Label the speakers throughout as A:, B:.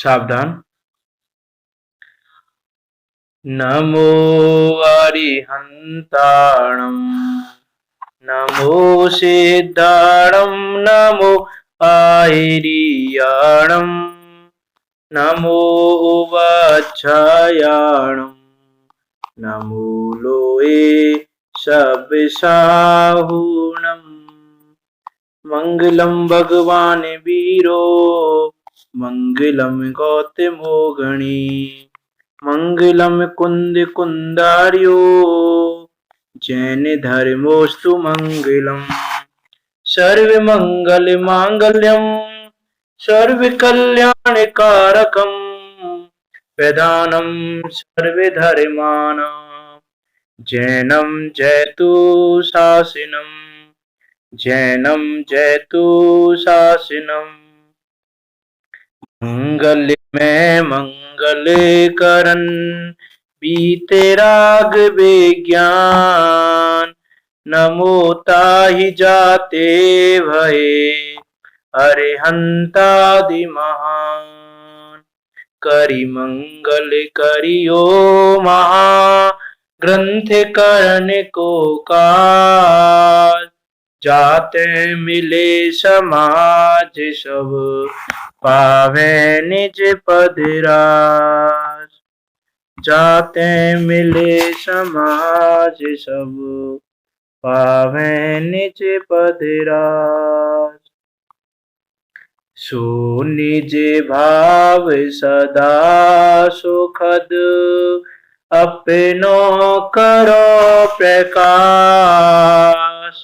A: सावधान। नमो अरिहंताणं नमो सिद्धाणं नमो आयर्याणं नमो वज्रायाणं नमो लोये सविसाहुणम्। मंगलम भगवान वीरो मंगलम गौतमो गणी मंगलम कुंद कुंदार्यो जैन धर्मोस्तु मंगलम। सर्व मंगल मांगल्यम सर्व कल्याण कारकम प्रधानम सर्व धर्माणां जैनम जयतु शासनम जैनम जयतु शासनम। मंगल में मंगल करन बीते राग विज्ञान नमो ताहि जाते भये अरिहंतादि महान। करि मंगल करियो महा ग्रंथ करण को काज जाते मिले समाज सब पावे निज पद राज। जाते मिले समाज सब पावे निज पद राज। सो निज भाव सदा सुखद अपनो करो प्रकाश।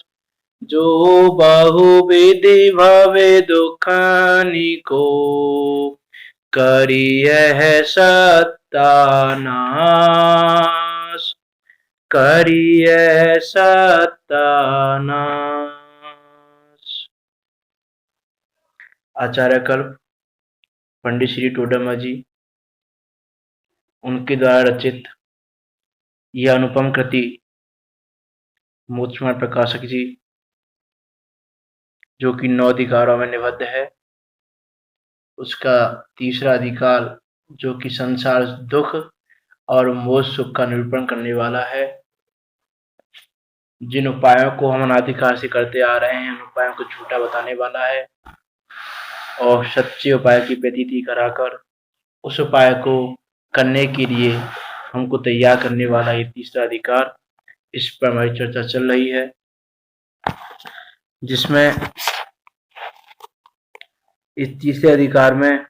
A: जो बहुविधि भवे दुखनि को करियह सत्यानाश करियह सत्यानाश। आचार्य कल्प पंडित श्री टोडरमा जी, उनके द्वारा रचित यह अनुपम कृति मोक्षमार्ग प्रकाशक जी, जो कि 9 अधिकारों में निबद्ध है, उसका तीसरा अधिकार जो कि संसार दुख और मोक्ष सुख का निरूपण करने वाला है। जिन उपायों को हम अनादिकाल से करते आ रहे हैं, उन उपायों को झूठा बताने वाला है और सच्चे उपाय की प्रतीति कराकर उस उपाय को करने के लिए हमको तैयार करने वाला ये तीसरा अधिकार, इस पर हमारी चर्चा चल रही है, जिसमें इस तीसरे अधिकार में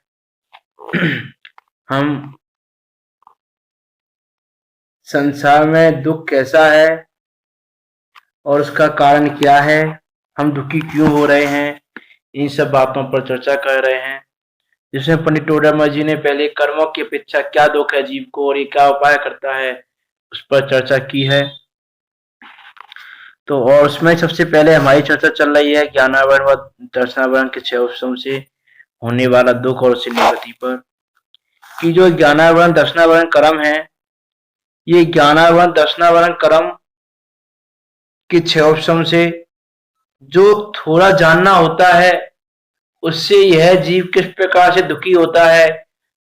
A: हम संसार में दुख कैसा है और उसका कारण क्या है, हम दुखी क्यों हो रहे हैं, इन सब बातों पर चर्चा कर रहे हैं। जिसमें पंडित टोडरमा जी ने पहले कर्मों की अपेक्षा क्या दुख है जीव को और ये क्या उपाय करता है, उस पर चर्चा की है। तो और उसमें सबसे पहले हमारी चर्चा चल रही है ज्ञानावरण व दर्शनावरण के 6 उपशम से होने वाला दुख और उससे निवृत्ति पर, कि जो ज्ञानावरण दर्शनावरण कर्म है, ये ज्ञानावरण दर्शनावरण कर्म के 6 उपशम से जो थोड़ा जानना होता है, उससे यह जीव किस प्रकार से दुखी होता है,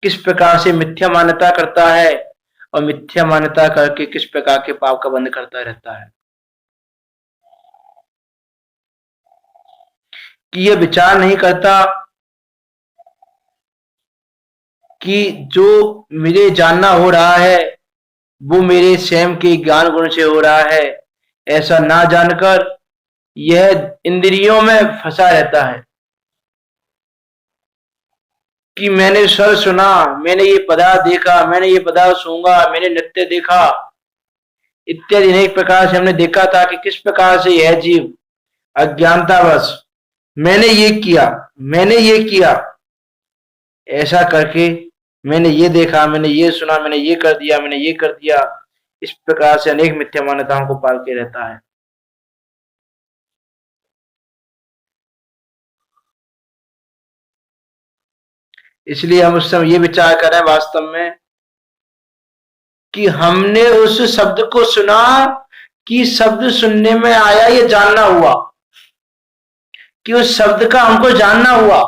A: किस प्रकार से मिथ्या मान्यता करता है और मिथ्या मान्यता करके किस प्रकार के पाप का बंध करता रहता है, कि यह विचार नहीं करता कि जो मुझे जानना हो रहा है वो मेरे स्वयं के ज्ञान गुण से हो रहा है। ऐसा ना जानकर यह इंद्रियों में फंसा रहता है कि मैंने स्वर सुना, मैंने ये पदार्थ देखा, मैंने ये पदार्थ सूंघा, मैंने नृत्य देखा इत्यादि अनेक प्रकार से हमने देखा था कि किस प्रकार से यह जीव अज्ञानतावश मैंने ये किया, मैंने ये किया, ऐसा करके मैंने ये देखा, मैंने ये सुना, मैंने ये कर दिया, मैंने ये कर दिया, इस प्रकार से अनेक मिथ्या मान्यताओं को पालते रहता है। इसलिए हम उस समय ये विचार करें वास्तव में कि हमने उस शब्द को सुना कि शब्द सुनने में आया, ये जानना हुआ कि उस शब्द का हमको जानना हुआ,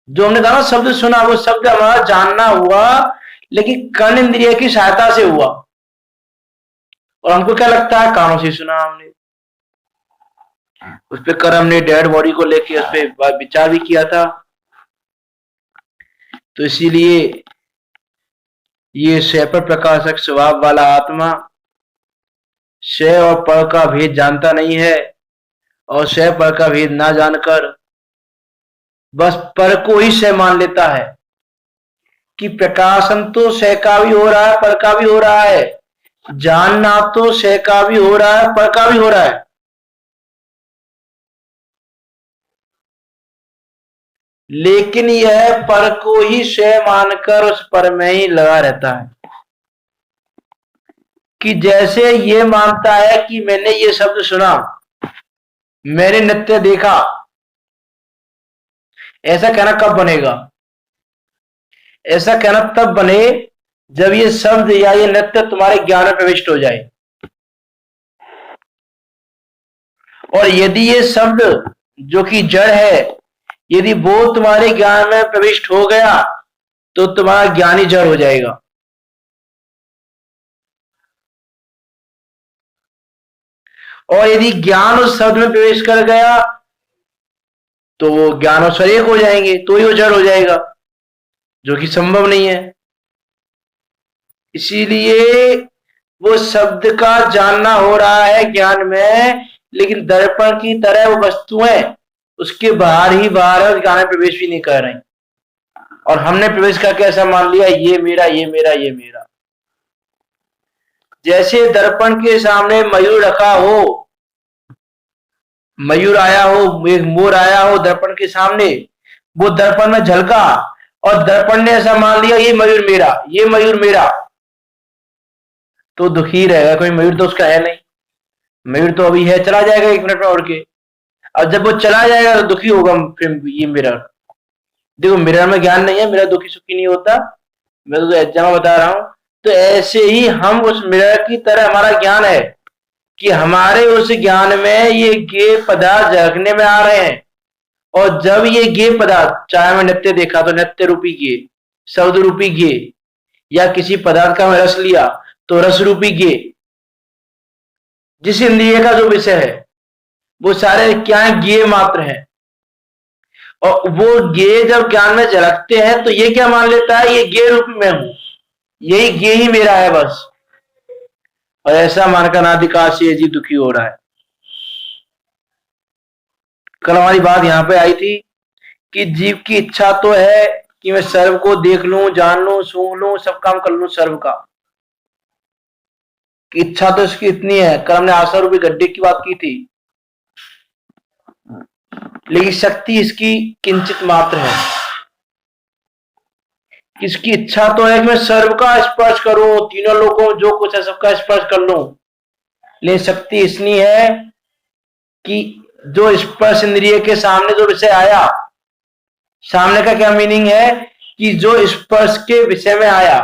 A: जो हमने कहा ना शब्द सुना, वो शब्द हमारा जानना हुआ, लेकिन कर्ण इंद्रिय की सहायता से हुआ। और हमको क्या लगता है, कानों से सुना हमने, उस पर कर हमने डेड बॉडी को लेके उस पर विचार भी किया था। तो इसीलिए ये स्वयं पर प्रकाशक स्वभाव वाला आत्मा स्वयं और पर का भेद जानता नहीं है, और स्वयं पर का भेद ना जानकर बस पर को ही स्वयं मान लेता है कि प्रकाशन तो स्वयं का भी हो रहा है, पर का भी हो रहा है, जानना तो स्वयं का भी हो रहा है, पर का भी हो रहा है। लेकिन यह पर को ही स्वयं मानकर उस पर में ही लगा रहता है, कि जैसे ये मानता है कि मैंने ये शब्द सुना, मैंने नृत्य देखा, ऐसा कहना कब बनेगा? ऐसा कहना तब बने जब ये शब्द या ये नृत्य तुम्हारे ज्ञान में प्रविष्ट हो जाए। और यदि ये शब्द जो कि जड़ है, यदि वो तुम्हारे ज्ञान में प्रविष्ट हो गया तो तुम्हारा ज्ञान ही जड़ हो जाएगा। और यदि ज्ञान उस शब्द में प्रवेश कर गया तो वो ज्ञान और शरीर हो जाएंगे, तो ही वो जड़ हो जाएगा, जो कि संभव नहीं है। इसीलिए वो शब्द का जानना हो रहा है ज्ञान में, लेकिन दर्पण की तरह वो वस्तुएं उसके बाहर ही बाहर है, ज्ञान में प्रवेश भी नहीं कर रही। और हमने प्रवेश करके ऐसा मान लिया, ये मेरा, ये मेरा, ये मेरा। जैसे दर्पण के सामने मयूर रखा हो, मयूर आया हो, एक मोर आया हो दर्पण के सामने, वो दर्पण में झलका और दर्पण ने ऐसा मान लिया, ये मयूर मेरा, ये मयूर मेरा, तो दुखी रहेगा। कोई मयूर तो उसका है नहीं, मयूर तो अभी है, चला जाएगा 1 मिनट में उड़ के। अब जब वो चला जाएगा तो दुखी होगा, फिर ये मिरर। देखो मिरर में ज्ञान नहीं है, मिरर दुखी सुखी नहीं होता, मैं तो एग्जाम बता रहा हूं। तो ऐसे ही हम उस मिरर की तरह हमारा ज्ञान है कि हमारे उस ज्ञान में ये गे पदार्थ झलकने में आ रहे हैं। और जब ये गे पदार्थ, चाहे मैं नृत्य देखा तो नृत्य रूपी गे, शब्द रूपी गे, या किसी पदार्थ का मैं रस लिया तो रस रूपी गे, जिस इंद्रिय का जो विषय है वो सारे क्या है, गे मात्र है। और वो गे जब ज्ञान में झलकते हैं तो ये क्या मान लेता है, ये गे रूप में हूं, यही गे ही मेरा है बस। और ऐसा मानकर अनादिकाल से जीव दुखी हो रहा है। कल हमारी बात यहां पे आई थी कि जीव की इच्छा तो है कि मैं सर्व को देख लूं, जान लूं, सूंघ लूं, सब काम कर लूं सर्व का, कि इच्छा तो इसकी इतनी है। कल हमने आशा रूपी गड्ढे की बात की थी, लेकिन शक्ति इसकी किंचित मात्र है। इसकी इच्छा तो है कि मैं सर्व का स्पर्श करूं, तीनों लोगों जो कुछ है सबका स्पर्श कर लूं, लेकिन शक्ति इतनी है कि जो स्पर्श इंद्रिय के सामने जो विषय आया, सामने का क्या मीनिंग है कि जो स्पर्श के विषय में आया,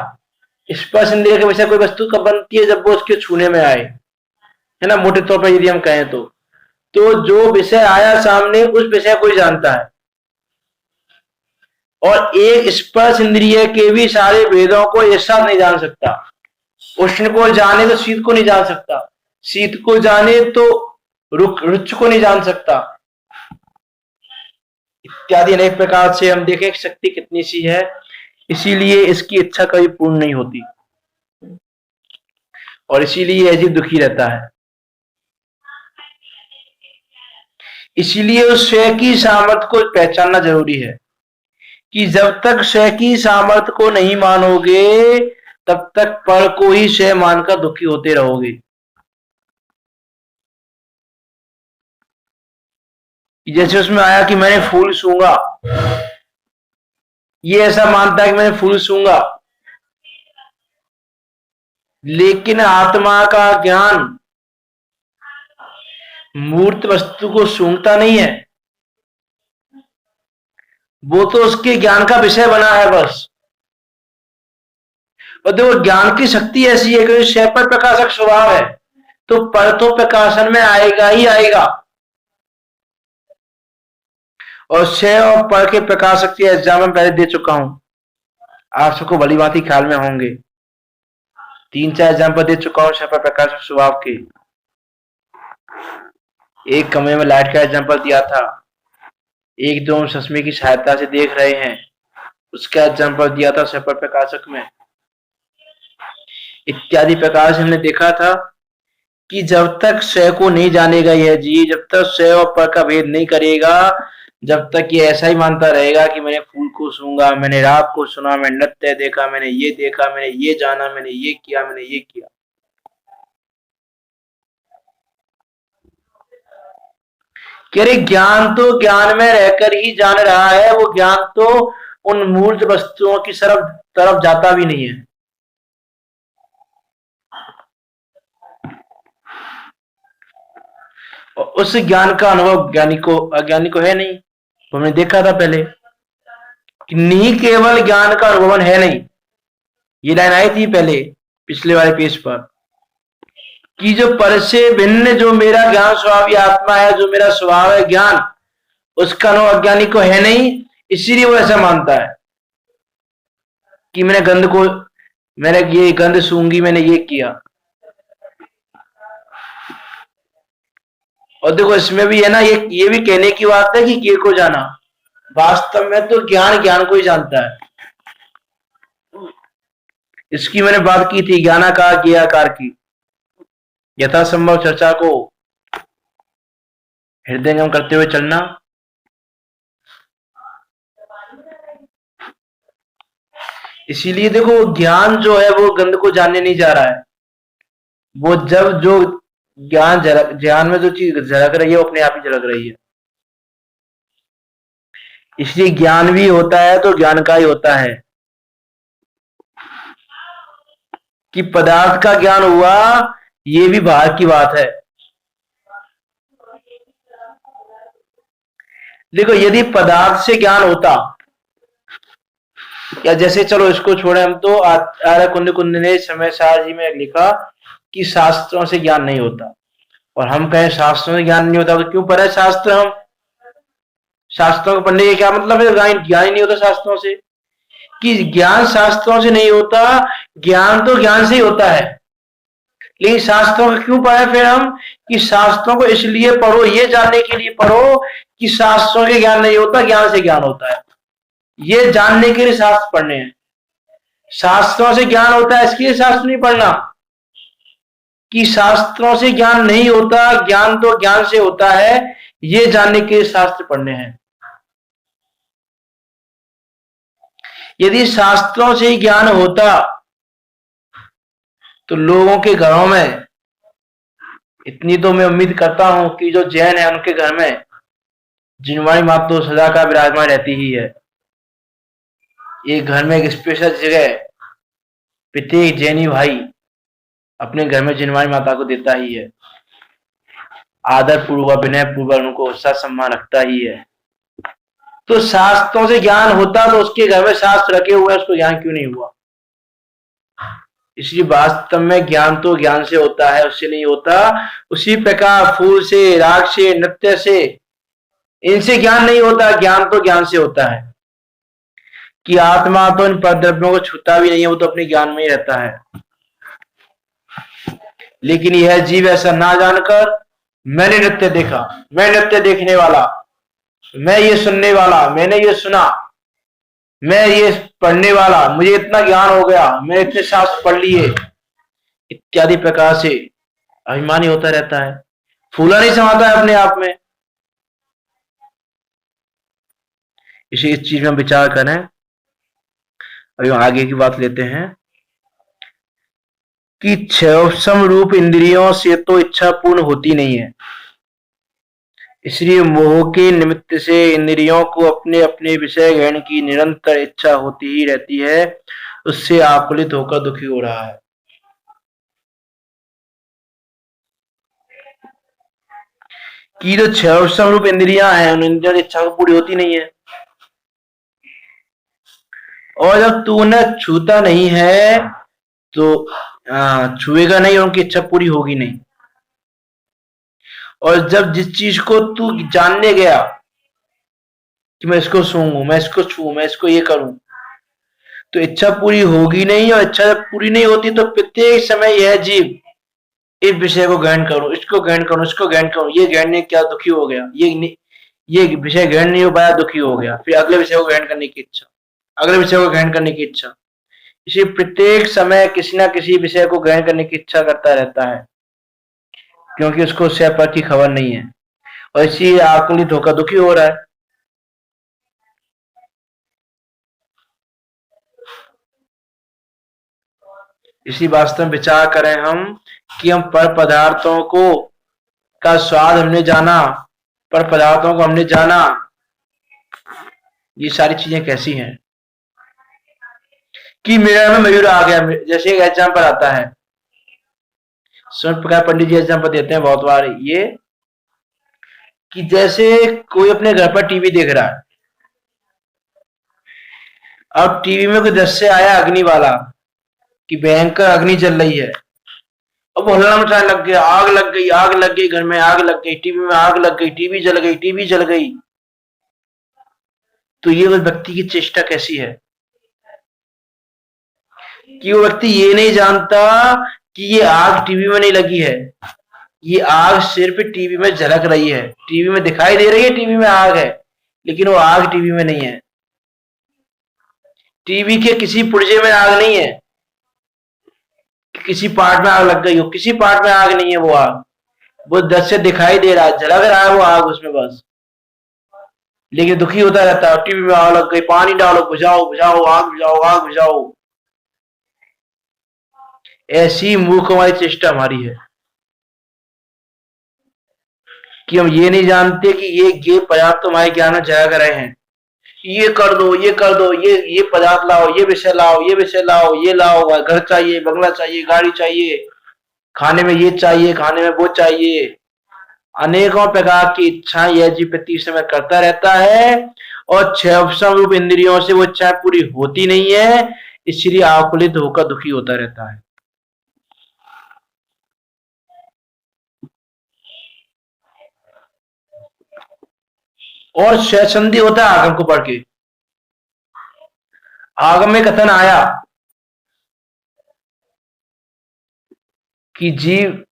A: स्पर्श इंद्रिय के विषय कोई वस्तु कब बनती है, जब वो उसके छूने में आए, है ना, मोटे तौर पर यदि हम कहें तो जो विषय आया सामने उस विषय को ही जानता है। और एक स्पर्श इंद्रिय के भी सारे भेदों को एक साथ नहीं जान सकता। उष्ण को जाने तो शीत को नहीं जान सकता, शीत को जाने तो रुच को नहीं जान सकता, इत्यादि अनेक प्रकार से हम देखें शक्ति कितनी सी है। इसीलिए इसकी इच्छा कभी पूर्ण नहीं होती, और इसीलिए यह जीव दुखी रहता है। इसीलिए उस स्वयं की सामर्थ्य को पहचानना जरूरी है, कि जब तक स्वयं की सामर्थ्य को नहीं मानोगे तब तक पर को ही स्वयं मानकर दुखी होते रहोगे। जैसे उसमें आया कि मैंने फूल सूंघा, ये ऐसा मानता है कि मैंने फूल सूंघा, लेकिन आत्मा का ज्ञान मूर्त वस्तु को सूंघता नहीं है, वो तो उसके ज्ञान का विषय बना है बस। और देखो ज्ञान की शक्ति ऐसी है कि स्वयं पर प्रकाशक स्वभाव है, तो पर तो प्रकाशन में आएगा ही आएगा। और क्षय और पर के प्रकाशक के एग्जाम में पहले दे चुका हूं, आप सबको भली भांति ख्याल में होंगे। 3-4 एग्जाम्पल दे चुका हूं क्षय पर प्रकाशक स्वभाव के। एक कमरे में लाइट का एग्जाम्पल दिया था, एक दो चश्मे की सहायता से देख रहे हैं, उसका एग्जाम्पल दिया था क्षय पर प्रकाशक में। इत्यादि प्रकार से हमने देखा था कि जब तक क्षय को नहीं जानेगा यह जीव, जब तक क्षय और पर का भेद नहीं करेगा, जब तक ये ऐसा ही मानता रहेगा कि मैंने फूल को सूंघा, मैंने राग को सुना, मैंने नृत्य देखा, मैंने ये देखा, मैंने ये जाना, मैंने ये किया, मैंने ये किया, कि अरे ज्ञान तो ज्ञान में रहकर ही जान रहा है, वो ज्ञान तो उन मूर्त वस्तुओं की तरफ जाता भी नहीं है। और उस ज्ञान का अनुभव अज्ञानी को है नहीं। तो हमने देखा था पहले कि नहीं केवल ज्ञान का अनुभवन है नहीं, ये लाइन आई थी पहले पिछले वाले पेज पर, कि जो पर से भिन्न जो मेरा ज्ञान स्वभाव आत्मा है, जो मेरा स्वभाव है ज्ञान, उसका अनुभव अज्ञानी को है नहीं, इसीलिए वो ऐसा मानता है कि मैंने ये गंध सूंघी, मैंने ये किया। और देखो इसमें भी है ना, ये भी कहने की बात है कि किए को जाना, वास्तव में तो ज्ञान को ही जानता है। इसकी मैंने बात की थी ज्ञानाकार ज्ञेयाकार की। यथासंभव चर्चा को हृदयंगम करते हुए चलना। इसीलिए देखो ज्ञान जो है वो गंध को जानने नहीं जा रहा है, वो जब जो ज्ञान में जो चीज झलक रही है वो अपने आप ही झलक रही है। इसलिए ज्ञान भी होता है तो ज्ञान का ही होता है, कि पदार्थ का ज्ञान हुआ ये भी बाहर की बात है। देखो यदि पदार्थ से ज्ञान होता, या जैसे चलो इसको छोड़े हम, तो आर्य कुंद ने समय सार जी में लिखा कि शास्त्रों से ज्ञान नहीं होता, और हम कहें शास्त्रों से ज्ञान नहीं होता तो क्यों पढ़े शास्त्र? हम शास्त्रों को पढ़ने का क्या मतलब है? ज्ञान ही नहीं होता शास्त्रों से, कि ज्ञान शास्त्रों से नहीं होता, ज्ञान तो ज्ञान से ही होता है। लेकिन शास्त्रों को क्यों पढ़े फिर हम? कि शास्त्रों को इसलिए पढ़ो, ये जानने के लिए पढ़ो कि शास्त्रों के ज्ञान नहीं होता, ज्ञान से ज्ञान होता है। ये जानने के लिए शास्त्र पढ़ने हैं। शास्त्रों से ज्ञान होता है इसके लिए शास्त्र नहीं पढ़ना, कि शास्त्रों से ज्ञान नहीं होता, ज्ञान तो ज्ञान से होता है, ये जानने के लिए शास्त्र पढ़ने हैं। यदि शास्त्रों से ही ज्ञान होता तो लोगों के घरों में, इतनी तो मैं उम्मीद करता हूं कि जो जैन है उनके घर में जिनवाणी माता तो सदा का विराजमान रहती ही है। एक घर में एक स्पेशल जगह प्रत्येक जैनी भाई अपने घर में जिनवाणी माता को देता ही है, आदर पूर्वक विनय पूर्वक उनको उत्साह सम्मान रखता ही है। तो शास्त्रों से ज्ञान होता तो उसके घर में शास्त्र रखे हुए, उसको ज्ञान क्यों नहीं हुआ? इसलिए वास्तव में ज्ञान तो ज्ञान से होता है, उससे नहीं होता। उसी प्रकार फूल से, राग से, नृत्य से, इनसे ज्ञान नहीं होता, ज्ञान तो ज्ञान से होता है। कि आत्मा तो इन पद्रव्यों को छूता भी नहीं है, वो तो अपने ज्ञान में ही रहता है। लेकिन यह जीव ऐसा ना जानकर, मैंने नृत्य देखा, मैं नृत्य देखने वाला, मैं ये सुनने वाला, मैंने ये सुना, मैं ये पढ़ने वाला, मुझे इतना ज्ञान हो गया, मैं इतने शास्त्र पढ़ लिए, इत्यादि प्रकार से अभिमानी होता रहता है, फूला नहीं समाता है अपने आप में। इसी इस चीज में विचार करें। अभी आगे की बात लेते हैं कि क्षयोपम रूप इंद्रियों से तो इच्छा पूर्ण होती नहीं है, इसलिए मोह के निमित्त से इंद्रियों को अपने अपने विषय ग्रहण की निरंतर इच्छा होती ही रहती है, उससे आकुलित होकर दुखी हो रहा है। कि जो क्षयोपम रूप इंद्रियां हैं, उन इंद्रियों की इच्छा पूरी होती नहीं है, और जब तू उन्हें छूता नहीं है तो छुएगा नहीं और उनकी इच्छा पूरी होगी नहीं। और जब जिस चीज को तू जानने गया, कि मैं इसको सूंघूं, मैं इसको छूऊं, मैं इसको ये करूं, तो इच्छा पूरी होगी नहीं। और इच्छा जब पूरी नहीं होती तो प्रत्येक समय यह जीव इस विषय को ग्रहण करूं, इसको ग्रहण करूं, इसको ग्रहण करूं, ये ग्रहण नहीं किया दुखी हो गया, ये विषय ग्रहण नहीं हो पाया दुखी हो गया, फिर अगले विषय को ग्रहण करने की इच्छा, अगले विषय को ग्रहण करने की इच्छा। इसी प्रत्येक समय किसी ना किसी विषय को ग्रहण करने की इच्छा करता रहता है, क्योंकि उसको स्वयं पर की खबर नहीं है, और इसी आकुलित होकर दुखी हो रहा है। इसी वास्तव में विचार करें हम कि हम पर पदार्थों को का स्वाद हमने जाना, पर पदार्थों को हमने जाना, ये सारी चीजें कैसी हैं कि मिरर में मयूर आ गया। जैसे एक एग्जाम्पल आता है, स्वयं प्रकाश पंडित जी एग्जाम्पल देते हैं बहुत बार ये, कि जैसे कोई अपने घर पर टीवी देख रहा है, अब टीवी में कोई दृश्य आया अग्नि वाला कि भयंकर अग्नि जल रही है, अब वो हल्ला मचाने लग गया, आग लग गई, आग लग गई, घर में आग लग गई, टीवी में आग लग गई, टीवी जल गई, टीवी जल गई। तो ये उस व्यक्ति की चेष्टा कैसी है कि वो व्यक्ति ये नहीं जानता कि ये आग टीवी में नहीं लगी है, ये आग सिर्फ टीवी में झलक रही है, टीवी में दिखाई दे रही है, टीवी में आग है, लेकिन वो आग टीवी में नहीं है। टीवी के किसी पुर्जे में आग नहीं है, किसी पार्ट में आग लग गई हो, किसी पार्ट में आग नहीं है, वो आग, वो दृश्य दिखाई दे रहा है, झलक रहा है वो आग उसमें बस, लेकिन दुखी होता रहता है, टीवी में आग लग गई, पानी डालो, बुझाओ बुझाओ, आग बुझाओ, आग बुझाओ। ऐसी मूर्ख हमारी चेष्टा हमारी है कि हम ये नहीं जानते कि ये पदार्थ तो हमारे ज्ञान में झलक रहे हैं, ये कर दो, ये कर दो, ये पदार्थ लाओ, ये विषय लाओ, ये विषय लाओ, ये लाओ, घर चाहिए, बंगला चाहिए, गाड़ी चाहिए, खाने में ये चाहिए, खाने में वो चाहिए, अनेकों प्रकार की इच्छाएं यह जीव प्रति समय करता रहता है, और छह रूप इंद्रियों से वो इच्छाएं पूरी होती नहीं है, इसलिए आकुलित होकर दुखी होता रहता है। और स्वसंधि होता है आगम को पढ़ के। आगम में कथन आया कि जीव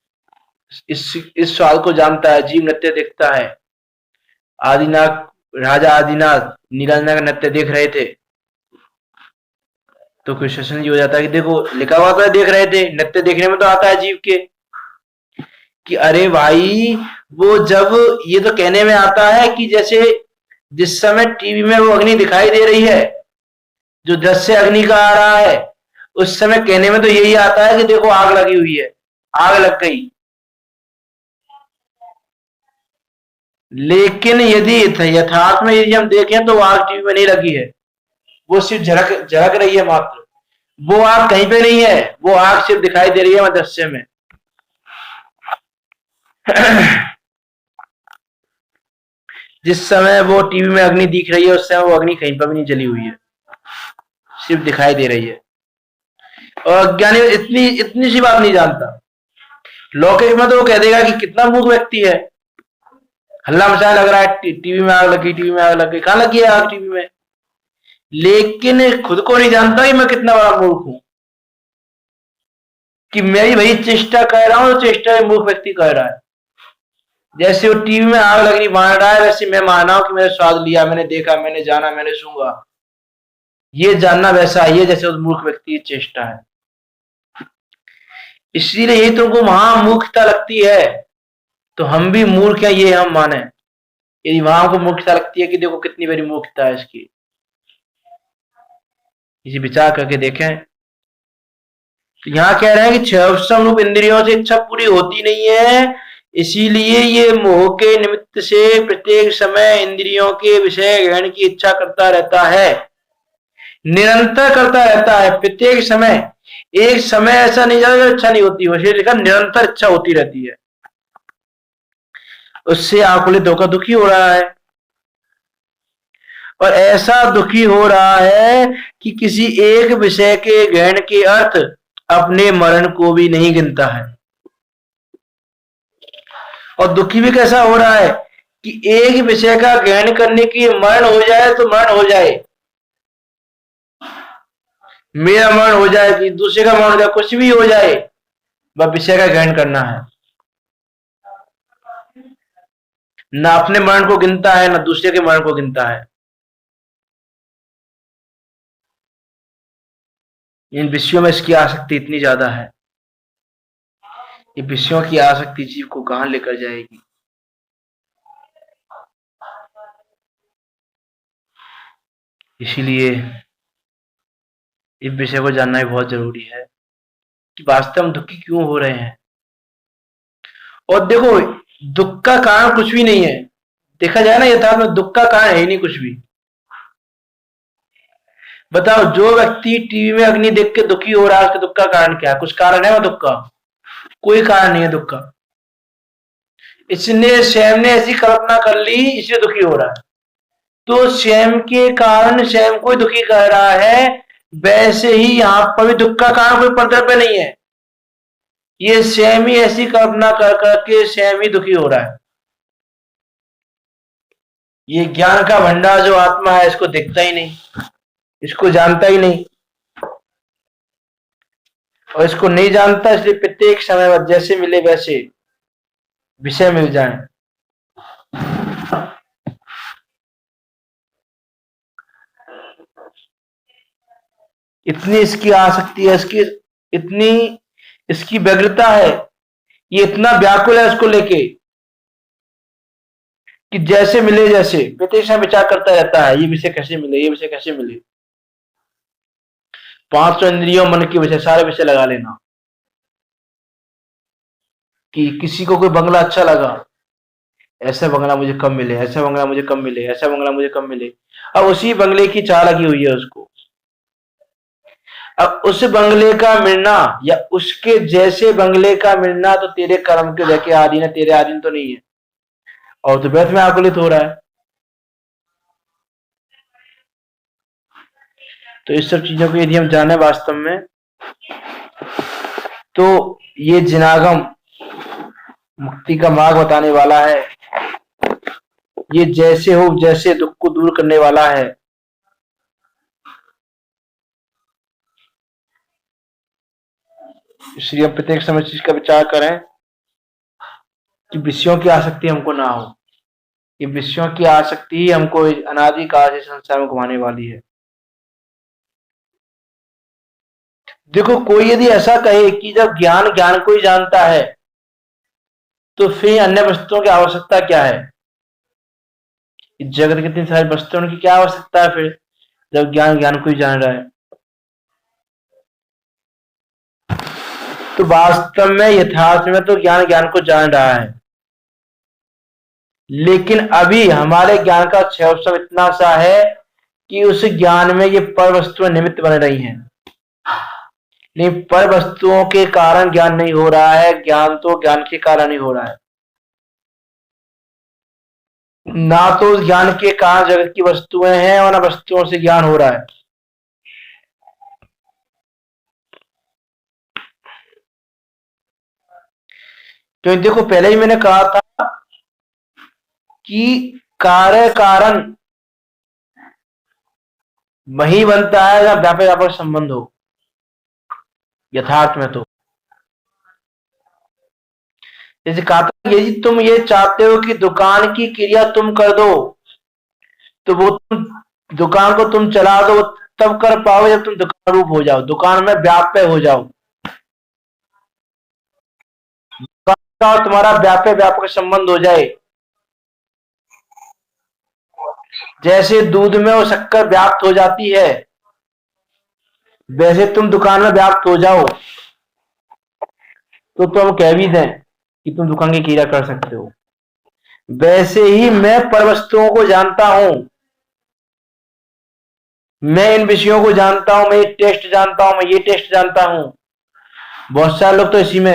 A: इस स्वाद को जानता है, जीव नृत्य देखता है। आदिनाथ, राजा आदिनाथ नीलांजना का नृत्य देख रहे थे, तो कोई स्वसंधि हो जाता है कि देखो लिखा हुआ तो देख रहे थे, नृत्य देखने में तो आता है जीव के कि अरे भाई, वो जब ये तो कहने में आता है कि जैसे जिस समय टीवी में वो अग्नि दिखाई दे रही है, जो दृश्य अग्नि का आ रहा है, उस समय कहने में तो यही आता है कि देखो आग लगी हुई है, आग लग गई। लेकिन यदि यथार्थ में यदि हम देखें तो आग टीवी में नहीं लगी है, वो सिर्फ झलक झलक रही है मात्र, वो आग कहीं पे नहीं है, वो आग सिर्फ दिखाई दे रही है दृश्य में। जिस समय वो टीवी में अग्नि दिख रही है, उस समय वो अग्नि कहीं पर भी नहीं जली हुई है, सिर्फ दिखाई दे रही है। और अज्ञानी इतनी इतनी सी बात नहीं जानता, लौकिक में तो वो कह देगा कि कितना मूर्ख व्यक्ति है, हल्ला मचाने लग रहा है, टीवी में आग लगी, टीवी में आग लग गई, कहां लगी है आग टीवी में, लेकिन खुद को नहीं जानता कि मैं कितना बड़ा मूर्ख हूं, कि मेरी वही चेष्टा कर रहा हूं, चेष्टा मूर्ख व्यक्ति कर रहा है। जैसे वो टीवी में आग लगनी मान रहा है, वैसे मैं मान रहा हूं कि मैंने स्वाद लिया, मैंने देखा, मैंने जाना, मैंने सूंघा। ये जानना वैसा ही है जैसे उस मूर्ख व्यक्ति की चेष्टा है। इसीलिए ये तुमको महामूर्खता लगती है, तो हम भी मूर्ख हैं ये हम माने। यदि वहां को मूर्खता लगती है कि देखो कितनी बड़ी मूर्खता है इसकी, इसे विचार करके देखें। तो यहाँ कह रहे हैं कि छह रूप इंद्रियों से इच्छा पूरी होती नहीं है, इसीलिए ये मोह के निमित्त से प्रत्येक समय इंद्रियों के विषय ग्रहण की इच्छा करता रहता है, निरंतर करता रहता है, प्रत्येक समय। एक समय ऐसा नहीं जाता इच्छा नहीं होती, वैसे लिखा निरंतर इच्छा होती रहती है, उससे आकुलित होकर दुखी हो रहा है। और ऐसा दुखी हो रहा है कि किसी एक विषय के ग्रहण के अर्थ अपने मरण को भी नहीं गिनता है। और दुखी भी कैसा हो रहा है कि एक विषय का ग्रहण करने की मरण हो जाए तो मरण हो जाए, मेरा मरण हो जाए कि दूसरे का मरण हो जाए, कुछ भी हो जाए, वह विषय का ग्रहण करना है। न अपने मरण को गिनता है, न दूसरे के मरण को गिनता है। इन विषयों में इसकी आसक्ति इतनी ज्यादा है, ये विषयों की आसक्ति जीव को कहां लेकर जाएगी। इसीलिए इस विषय को जानना ही बहुत जरूरी है कि वास्तव में दुखी क्यों हो रहे हैं। और देखो, दुख का कारण कुछ भी नहीं है, देखा जाए ना यथार्थ में दुख का कारण है ही नहीं कुछ भी। बताओ, जो व्यक्ति टीवी में अग्नि देख के दुखी हो रहा है, उसके दुख का कारण क्या है? कुछ कारण है वो दुख का? कोई कारण नहीं है दुख का। इसने स्वयं ने ऐसी कल्पना कर ली, इसलिए दुखी हो रहा है। तो स्वयं के कारण स्वयं को दुखी कर रहा है, वैसे ही यहां पर भी दुख का कारण कोई परतर पे नहीं है। ये स्वयं ही ऐसी कल्पना कर करके स्वयं ही दुखी हो रहा है। ये ज्ञान का भंडार जो आत्मा है, इसको दिखता ही नहीं, इसको जानता ही नहीं, और इसको नहीं जानता, इसलिए प्रत्येक समय पर जैसे मिले वैसे विषय मिल जाए, इतनी इसकी आसक्ति है, इसकी इतनी इसकी व्यग्रता है, ये इतना व्याकुल है उसको लेके कि जैसे मिले जैसे प्रत्येक समय विचार करता रहता है, ये विषय कैसे मिले, ये विषय कैसे मिले। 500 इंद्रियों मन के विषय, सारे विषय लगा लेना कि किसी को कोई बंगला अच्छा लगा, ऐसा बंगला मुझे कब मिले, ऐसा बंगला मुझे कब मिले, ऐसा बंगला मुझे कब मिले। अब उसी बंगले की चाह लगी हुई है उसको। अब उस बंगले का मिलना या उसके जैसे बंगले का मिलना तो तेरे कर्म के देखे आधीन है, तेरे आधीन तो नहीं है, और तो व्यर्थ में आकुलित हो रहा है। तो इस सब चीजों को यदि हम जाने वास्तव में, तो ये जिनागम मुक्ति का मार्ग बताने वाला है, ये जैसे हो जैसे दुख को दूर करने वाला है। इसलिए हम प्रत्येक समय चीज का विचार करें कि विषयों की आसक्ति हमको ना हो। ये विषयों की आसक्ति ही हमको अनादि काल से संसार में घुमाने वाली है। देखो, कोई यदि ऐसा कहे कि जब ज्ञान ज्ञान को ही जानता है, तो फिर अन्य वस्तुओं की आवश्यकता क्या है? इस जगत की इतनी सारी वस्तुओं की क्या आवश्यकता है फिर, जब ज्ञान ज्ञान को ही जान रहा है? तो वास्तव में यथार्थ में तो ज्ञान ज्ञान को जान रहा है, लेकिन अभी हमारे ज्ञान का क्षय इतना सा है कि उस ज्ञान में ये पर वस्तुएं निमित्त बन रही हैं। लेकिन पर वस्तुओं के कारण ज्ञान नहीं हो रहा है, ज्ञान तो ज्ञान के कारण ही हो रहा है। ना तो ज्ञान के कारण जगत की वस्तुएं हैं और ना वस्तुओं से ज्ञान हो रहा है। क्योंकि देखो, पहले ही मैंने कहा था कि कार्य कारण वही बनता है जब व्यापक व्यापक संबंध हो। यथार्थ में तो जैसे कहा था, यदि तुम ये चाहते हो कि दुकान की क्रिया तुम कर दो, तो वो दुकान को तुम चला दो, तब कर पाओ जब तुम दुकान रूप हो जाओ, दुकान में व्याप्य हो जाओ, दुकान का और तुम्हारा व्याप्य व्यापक संबंध हो जाए। जैसे दूध में वो शक्कर व्याप्त हो जाती है, वैसे तुम दुकान में व्याप्त हो जाओ, तो तुम कह भी दें कि तुम दुकान की क्रिया कर सकते हो। वैसे ही मैं पर वस्तुओं को जानता हूं, मैं इन विषयों को जानता हूं, मैं ये टेस्ट जानता हूं, मैं ये टेस्ट जानता हूं। बहुत सारे लोग तो इसी में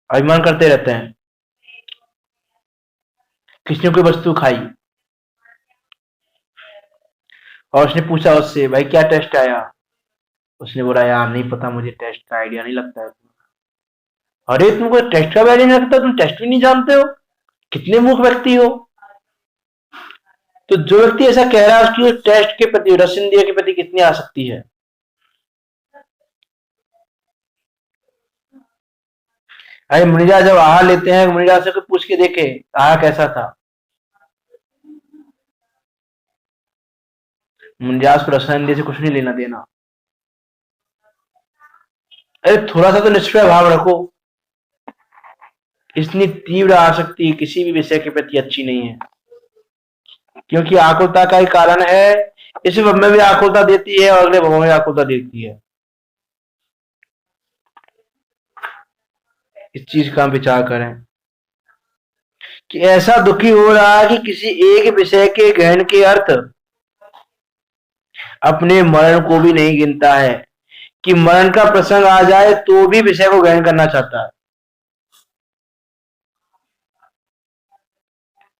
A: अभिमान करते रहते हैं। किसी ने कोई वस्तु खाई और उसने पूछा उससे, भाई क्या टेस्ट आया? उसने बोला, यार नहीं पता मुझे, टेस्ट का आइडिया नहीं लगता है। अरे तुमको टेस्ट का आइडिया नहीं लगता, तुम टेस्ट भी नहीं जानते हो? कितने मूर्ख व्यक्ति हो। तो जो व्यक्ति ऐसा कह रहा है उसकी टेस्ट के प्रति, रस इंद्रिय के प्रति कितनी आसक्ति है। अरे मुनिजा जब आहार लेते हैं, मुनिजा से कोई पूछ के देखे आहार कैसा था, मुनिजा को रस इंद्रिय से कुछ नहीं लेना देना। अरे थोड़ा सा तो निष्क्रिय भाव रखो। इतनी तीव्र आसक्ति किसी भी विषय के प्रति अच्छी नहीं है, क्योंकि आकुलता का ही कारण है। इस भव में भी आकुलता देती है और अगले भव में आकुलता देती है। इस चीज का हम विचार करें कि ऐसा दुखी हो रहा है कि किसी एक विषय के ग्रहण के अर्थ अपने मरण को भी नहीं गिनता है, कि मरण का प्रसंग आ जाए तो भी विषय को ग्रहण करना चाहता है।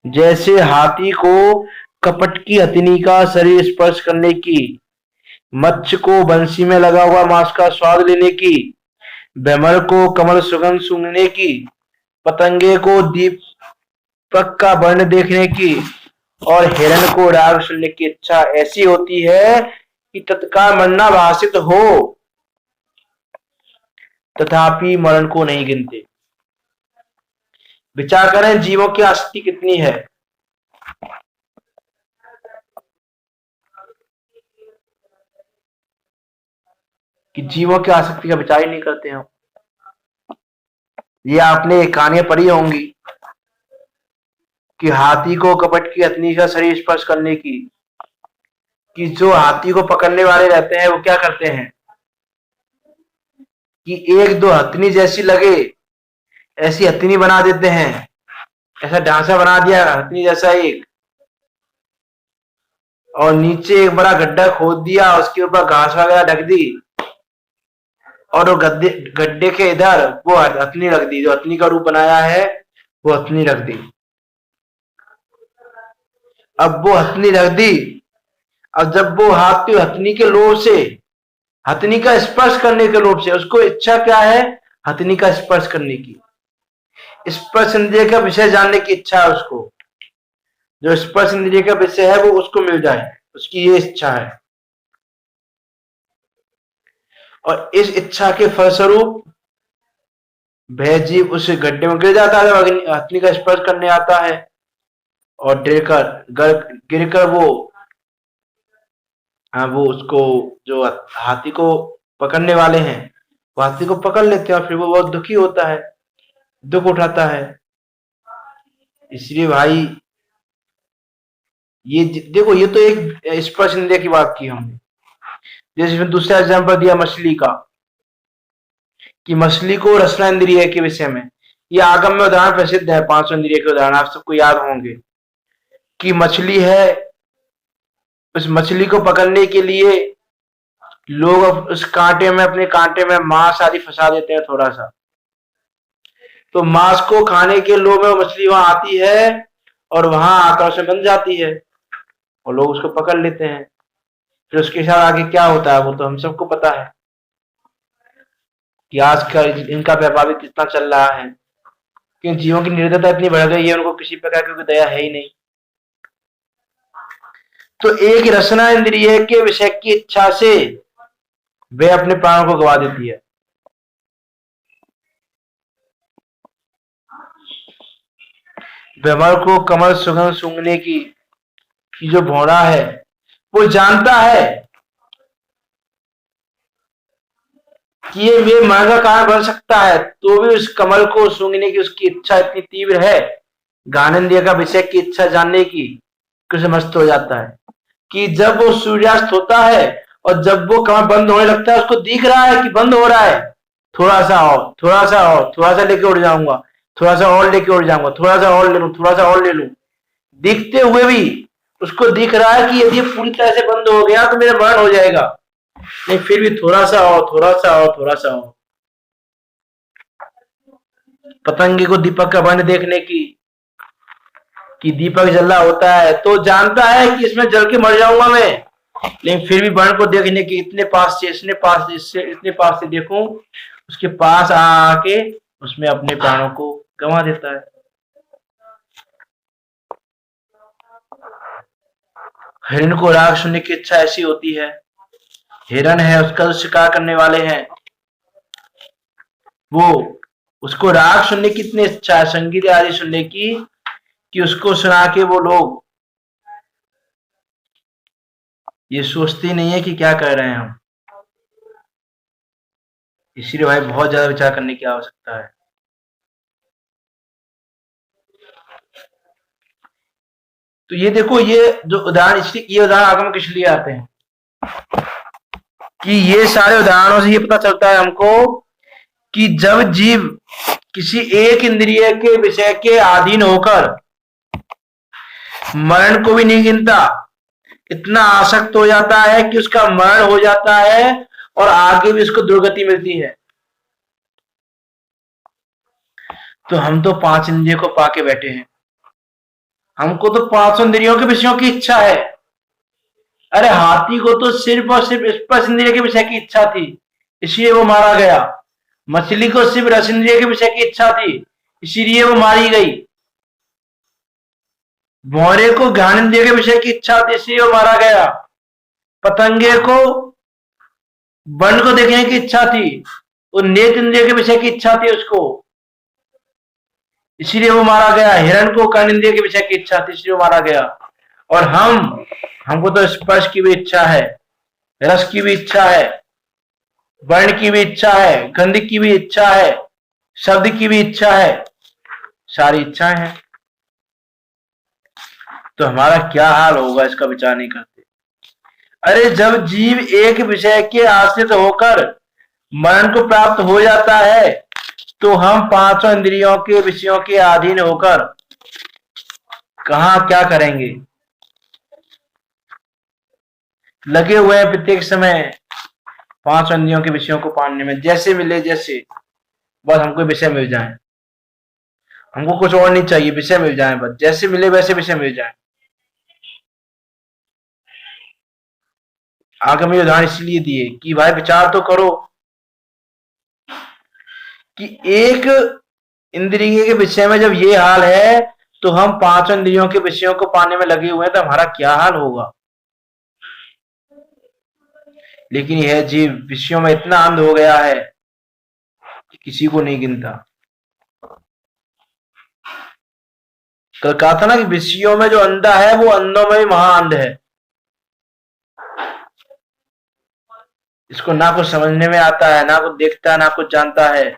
A: जैसे हाथी को कपट की हथिनी का शरीर स्पर्श करने की, मत्स्य को बंसी में लगा हुआ मांस का स्वाद लेने की, भ्रमर को कमल सुगंध सूंघने की, पतंगे को दीपक का वर्ण देखने की और हिरण को राग सुनने की इच्छा ऐसी होती है कि तत्काल मरना भाषित हो, तथापि मरण को नहीं गिनते। विचार करें जीवों की आसक्ति कितनी है। कि जीवों की आसक्ति का विचार ही नहीं करते हम। ये आपने कहानियां पढ़ी होंगी कि हाथी को कपट की हथिनी का शरीर स्पर्श करने की, कि जो हाथी को पकड़ने वाले रहते हैं वो क्या करते हैं कि एक दो हथनी जैसी लगे ऐसी हथनी बना देते हैं, ऐसा ढांचा बना दिया हथनी जैसा एक, और नीचे एक बड़ा गड्ढा खोद दिया, उसके ऊपर घास वगैरह ढक दी और वो गड्ढे के इधर वो हथनी रख दी, जो हथनी का रूप बनाया है वो हथनी रख दी। अब वो हथनी रख दी, अब जब वो हाथी हथनी के लोभ से, हथनी का स्पर्श करने के लोभ से, उसको इच्छा क्या है हथनी का स्पर्श करने की, स्पर्श इंद्रिय का विषय जानने की इच्छा है उसको, जो स्पर्श इंद्रिय का विषय है वो उसको मिल जाए, उसकी ये इच्छा है। और इस इच्छा के फलस्वरूप वह जीव उस गड्ढे में गिर जाता है जब हथनी का स्पर्श करने आता है, और गिरकर वो उसको, जो हाथी को पकड़ने वाले हैं वो हाथी को पकड़ लेते हैं और फिर वो बहुत दुखी होता है, दुख उठाता है। इसलिए भाई ये देखो, ये तो एक स्पर्श इंद्रिय की बात की हमने। जैसे दूसरा एग्जाम्पल दिया मछली का, कि मछली को रसना इंद्रिय के विषय में, ये आगम में उदाहरण प्रसिद्ध है, 5 इंद्रिय के उदाहरण आप सबको याद होंगे। कि मछली है, उस मछली को पकड़ने के लिए लोग उस कांटे में, अपने कांटे में मांस आदि फंसा देते हैं थोड़ा सा, तो मांस को खाने के लोभ में मछली वहां आती है और वहां आकर उसमें बन जाती है और लोग उसको पकड़ लेते हैं। फिर उसके साथ आगे क्या होता है वो तो हम सबको पता है कि आज का इनका व्यापार भी कितना चल रहा है, क्योंकि जीवों की निर्दयता इतनी बढ़ गई है, उनको किसी प्रकार की दया है ही नहीं। तो एक रसना इंद्रिय के विषय की इच्छा से वे अपने प्राणों को गवा देती है। भ्रमर को कमल सुगंध सूंघने की जो भौरा है वो जानता है कि ये मेरे मरण का कारण बन सकता है, तो भी उस कमल को सूंघने की उसकी इच्छा इतनी तीव्र है, ज्ञानेंद्रिय का विषय की इच्छा जानने की, कि मस्त हो जाता है कि जब वो सूर्यास्त होता है और जब वो कमल बंद होने लगता है, उसको दिख रहा है कि बंद हो रहा है, थोड़ा सा और, थोड़ा सा और, थोड़ा सा लेके उड़ जाऊंगा, थोड़ा सा और लेके उड़ जाऊंगा, थोड़ा सा और ले लूं, थोड़ा सा और ले लूं। दिखते हुए भी उसको दिख रहा है कि यदि पूरी तरह से बंद हो गया तो मेरा मरण हो जाएगा, नहीं फिर भी थोड़ा सा और, थोड़ा सा और, थोड़ा सा और। पतंगे को दीपक का वर्ण देखने की, कि दीपक जल रहा होता है तो जानता है कि इसमें जल के मर जाऊंगा मैं, लेकिन फिर भी वर्ण को देखने की इतने पास से, इतने पास से देखूं, उसके पास आके उसमें अपने प्राणों को गंवा देता है। हिरण को राग सुनने की इच्छा ऐसी होती है। हिरण है, उसका जो शिकार करने वाले हैं, वो उसको राग सुनने की इतनी इच्छा है, संगीत आदि सुनने की, कि उसको सुना के वो लोग ये सोचते नहीं है कि क्या कर रहे हैं हम। इसीलिए भाई बहुत ज्यादा विचार करने की आवश्यकता है। तो ये देखो, ये जो उदाहरण, इसलिए ये उदाहरण आगम किस लिए आते हैं कि ये सारे उदाहरणों से ये पता चलता है हमको कि जब जीव किसी एक इंद्रिय के विषय के अधीन होकर मरण को भी नहीं गिनता, इतना आसक्त हो जाता है कि उसका मरण हो जाता है और आगे भी उसको दुर्गति मिलती है। तो हम तो 5 इंद्रियों को पाके बैठे हैं, हमको तो 5 इंद्रियों के विषयों की इच्छा है। अरे हाथी को तो सिर्फ और सिर्फ स्पर्श इंद्रिय के विषय की इच्छा थी, इसलिए वो मारा गया। मछली को सिर्फ रस इंद्रिय के विषय की इच्छा थी, इसीलिए वो मारी गई। भौरे को ज्ञान इंद्रिय के विषय की इच्छा थी, इसलिए वो मारा गया। पतंगे को वन को देखने की इच्छा थी, वो नेत्र इंद्रिय के विषय की इच्छा थी उसको, इसीलिए वो मारा गया। हिरण को कर्ण इंद्रिय के विषय की इच्छा थी, इसलिए वो मारा गया। और हमको तो स्पर्श की भी इच्छा है, रस की भी इच्छा है, वर्ण की भी इच्छा है, गंध की भी इच्छा है, शब्द की भी इच्छा है, सारी इच्छाएं हैं। तो हमारा क्या हाल होगा इसका विचार नहीं करते। अरे जब जीव एक विषय के आश्रित होकर मरण को प्राप्त हो जाता है, तो हम 5 इंद्रियों के विषयों के अधीन होकर कहां क्या करेंगे। लगे हुए हैं प्रत्येक समय 5 इंद्रियों के विषयों को पाने में, जैसे मिले जैसे, बस हमको विषय मिल जाए, हमको कुछ और नहीं चाहिए, विषय मिल जाए, बस जैसे मिले वैसे विषय मिल जाए। आगे में उदाहरण इसलिए दिए कि भाई विचार तो करो कि एक इंद्रिय के विषय में जब ये हाल है, तो हम 5 इंद्रियों के विषयों को पाने में लगे हुए हैं, तो हमारा क्या हाल होगा। लेकिन यह जीव विषयों में इतना अंध हो गया है कि किसी को नहीं गिनता। कल कहा था ना कि विषयों में जो अंधा है वो अंधों में भी महाअंध है। इसको ना कुछ समझने में आता है, ना कुछ देखता है, ना कुछ जानता है,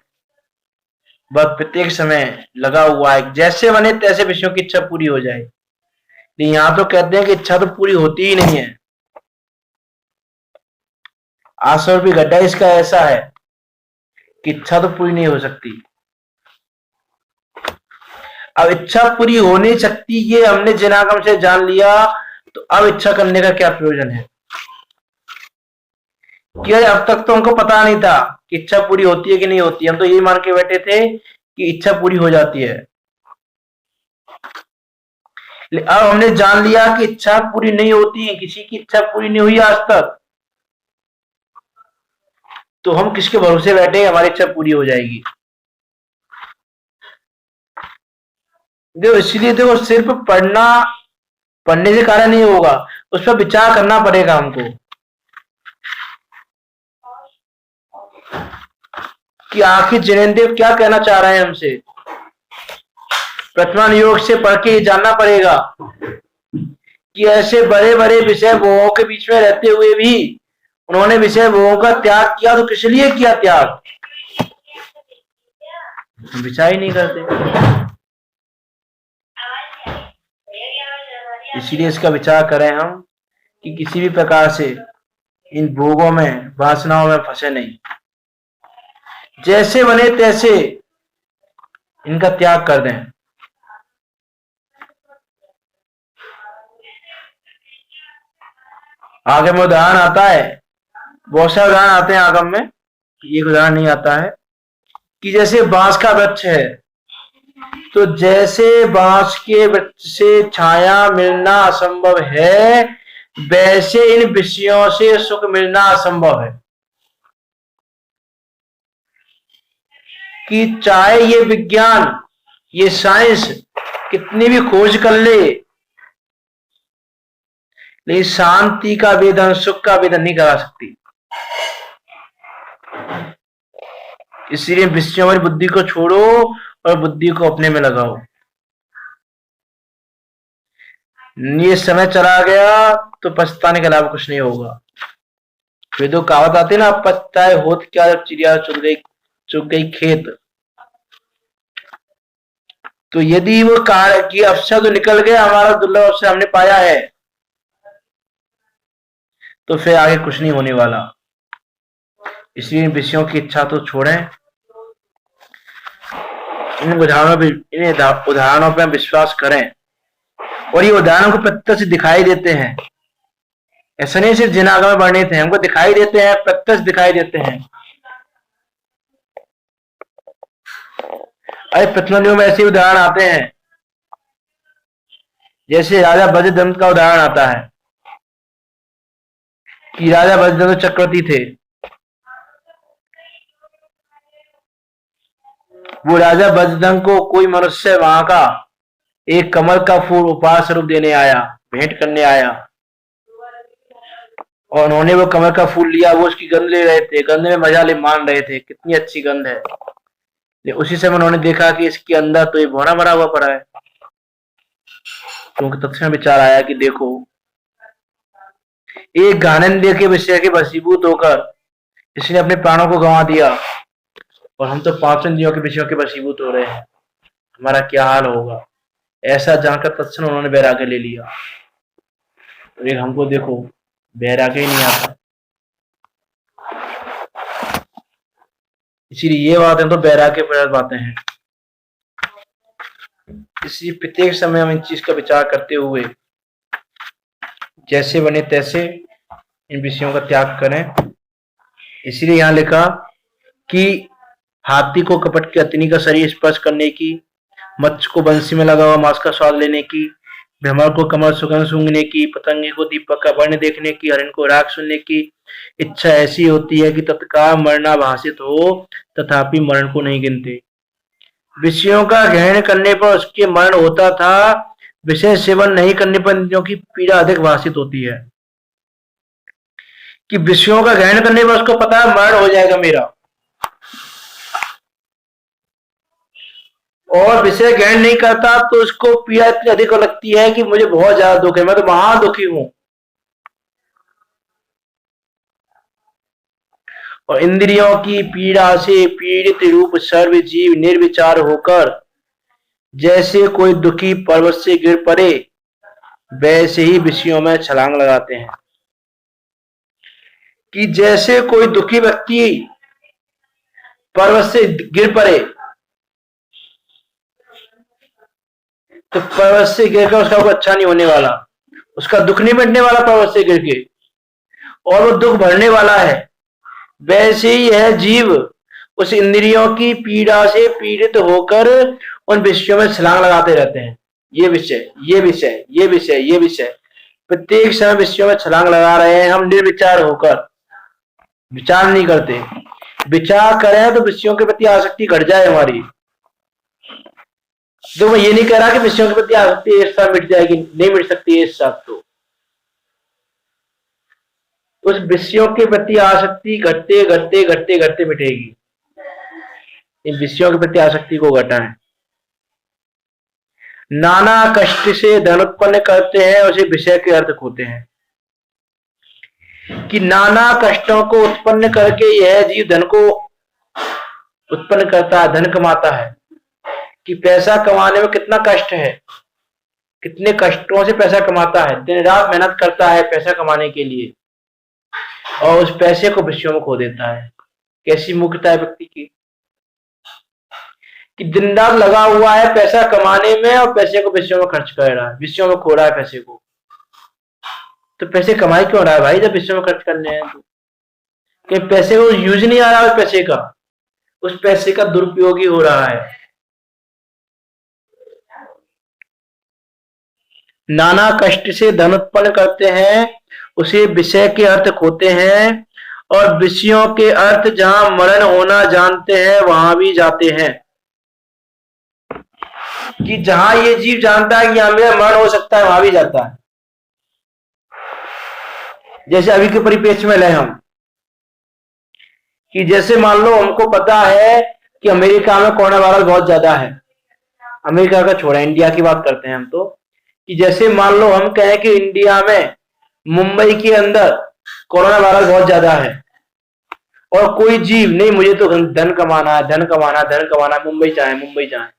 A: बस प्रत्येक समय लगा हुआ है जैसे बने तैसे विषयों की इच्छा पूरी हो जाए। लेकिन यहां तो कहते हैं कि इच्छा तो पूरी होती ही नहीं है। आसुर भी गड्ढा इसका ऐसा है कि इच्छा तो पूरी नहीं हो सकती। अब इच्छा पूरी हो नहीं सकती, ये हमने जिनागम से जान लिया, तो अब इच्छा करने का क्या प्रयोजन है। कि अब तक तो हमको पता नहीं था कि इच्छा पूरी होती है कि नहीं होती, हम तो यही मान के बैठे थे कि इच्छा पूरी हो जाती है। अब हमने जान लिया कि इच्छा पूरी नहीं होती है, किसी की इच्छा पूरी नहीं हुई आज तक, तो हम किसके भरोसे बैठे हमारी इच्छा पूरी हो जाएगी। देखो इसलिए देखो, सिर्फ पढ़ने से कार्य नहीं होगा, उस पर विचार करना पड़ेगा हमको कि आखिर जिनेंद्र क्या कहना चाह रहे हैं हमसे। प्रतिमान योग से पढ़ के जानना पड़ेगा कि ऐसे बड़े बड़े विषय भोगों के बीच में रहते हुए भी उन्होंने विषय भोगों का त्याग किया, तो किस लिए किया त्याग, विचार ही नहीं करते। इसीलिए इसका विचार करें हम कि किसी भी प्रकार से इन भोगों में, वासनाओं में फंसे नहीं, जैसे बने तैसे इनका त्याग कर दें। आगे में उदाहरण आता है, बहुत सारे उदाहरण आते हैं आगम में, एक उदाहरण नहीं आता है कि जैसे बांस का वृक्ष है, तो जैसे बांस के वृक्ष से छाया मिलना असंभव है, वैसे इन विषयों से सुख मिलना असंभव है। कि चाहे ये विज्ञान, ये साइंस कितनी भी खोज कर ले, लेकिन शांति का वेदन, सुख का वेदन नहीं करा सकती। इसलिए विषयों वाली बुद्धि को छोड़ो और बुद्धि को अपने में लगाओ। ये समय चला गया तो पछताने के अलावा कुछ नहीं होगा। वे तो कहावत आती है ना, पछताए होत क्या जब चिड़िया चुग गई खेत। तो यदि वो कार्य की अवसर तो निकल गया, हमारा दुर्लभ अवसर हमने पाया है, तो फिर आगे कुछ नहीं होने वाला। इसलिए विषयों की इच्छा तो छोड़ें, इन उदाहरणों पर विश्वास करें। और ये उदाहरणों को प्रत्यक्ष दिखाई देते हैं, ऐसा नहीं सिर्फ जिनागम में वर्णित है, हमको दिखाई देते हैं, प्रत्यक्ष दिखाई देते हैं। अरे प्रथम में ऐसे उदाहरण आते हैं, जैसे राजा वज्रदंत का उदाहरण आता है कि राजा वज्रदंत चक्रवर्ती थे। वो राजा वज्रदंत को कोई मनुष्य वहां का एक कमल का फूल उपहार स्वरूप देने आया, भेंट करने आया, और उन्होंने वो कमल का फूल लिया। वो उसकी गंध ले रहे थे, गंध में मजा ले मान रहे थे, कितनी अच्छी गंध है। उसी समय उन्होंने देखा कि इसके अंदर तो ये भौरा भरा हुआ पड़ा है। क्योंकि तत्क्षण विचार आया कि देखो, एक ज्ञानेंद्रिय के विषय के वशीभूत होकर इसने अपने प्राणों को गंवा दिया, और हम तो पांच इंद्रियों के विषयों के वशीभूत हो रहे हैं, हमारा क्या हाल होगा। ऐसा जानकर तत्क्षण उन्होंने वैराग्य ले लिया। तो एक हमको देखो, वैराग्य ही नहीं आता। इसीलिए ये बातें तो वैराग्य पर बातें हैं। इसलिए प्रत्येक समय हम इन चीज का विचार करते हुए जैसे बने तैसे इन विषयों का त्याग करें। इसीलिए यहां लिखा कि हाथी को कपट की अतिनी का शरीर स्पर्श करने की, मत्स्य को बंसी में लगा हुआ मांस का स्वाद लेने की, भ्रमर को कमल सुगंध सूंघने की, पतंगे को दीपक का वर्ण देखने की, हरिण को राग सुनने की इच्छा ऐसी होती है कि तत्काल मरणाभासित हो, तथापि मरण को नहीं गिनते। विषयों का ग्रहण करने पर उसके मरण होता था, विषय सेवन नहीं करने पर इंद्रियों की पीड़ा अधिक भाषित होती है। कि विषयों का ग्रहण करने पर उसको पता है मरण हो जाएगा मेरा, और विषय ग्रहण नहीं करता तो उसको पीड़ा इतनी अधिक लगती है कि मुझे बहुत ज्यादा दुख है, मैं तो महा दुखी हूं। और इंद्रियों की पीड़ा से पीड़ित रूप सर्व जीव निर्विचार होकर जैसे कोई दुखी पर्वत से गिर पड़े, वैसे ही विषयों में छलांग लगाते हैं। कि जैसे कोई दुखी व्यक्ति पर्वत से गिर पड़े, तो पर्वत से गिरकर उसका कुछ अच्छा नहीं होने वाला, उसका दुख नहीं मिटने वाला पर्वत से गिर के, और वो दुख भरने वाला है। वैसे ही यह जीव उस इंद्रियों की पीड़ा से पीड़ित होकर उन विषयों में छलांग लगाते रहते हैं। ये विषय, ये विषय, ये विषय, ये विषय, प्रत्येक समय विषयों में छलांग लगा रहे हैं हम निर्विचार होकर, विचार नहीं करते। विचार करें तो विषयों के प्रति आसक्ति घट जाए हमारी। तो मैं ये नहीं कह रहा कि विषयों के प्रति आसक्ति एक साथ मिट जाएगी, नहीं मिट सकती एक साथ। तो उस विषयों के प्रति आसक्ति घटते घटते घटते घटते मिटेगी। इन विषयों के प्रति आसक्ति को घटाएं। नाना कष्ट से धन उत्पन्न करते हैं, उसे विषय के अर्थ खोते हैं। कि नाना कष्टों को उत्पन्न करके यह जीव धन को उत्पन्न करता है, धन कमाता है। कि पैसा कमाने में कितना कष्ट है, कितने कष्टों से पैसा कमाता है, दिन रात मेहनत करता है पैसा कमाने के लिए, और उस पैसे को विषयों में खो देता है। कैसी मूर्खता है व्यक्ति की, कि दिन रात लगा हुआ है पैसा कमाने में और पैसे को विषयों में खर्च कर रहा है, विषयों में खो रहा है पैसे को। तो पैसे कमाई क्यों रहा है भाई, जब विषयों में खर्च करने हैं तो? कि पैसे को यूज नहीं आ रहा है, पैसे का, उस पैसे का दुरुपयोग ही हो रहा है। नाना कष्ट से धन उत्पन्न करते हैं, उसे विषय के अर्थ खोते हैं, और विषयों के अर्थ जहां मरण होना जानते हैं वहां भी जाते हैं। कि जहां ये जीव जानता है कि यहां मेरा मरण हो सकता है, वहां भी जाता है। जैसे अभी के परिप्रेक्ष्य में ले हम, कि जैसे मान लो हमको पता है कि अमेरिका में कोरोना वायरस बहुत ज्यादा है। अमेरिका का छोड़ा, इंडिया की बात करते हैं हम तो, कि जैसे मान लो हम कहें कि इंडिया में मुंबई के अंदर कोरोना वायरस बहुत ज्यादा है, और कोई जीव नहीं, मुझे तो धन कमाना है, धन कमाना, धन कमाना, मुंबई जाए, मुंबई जाए,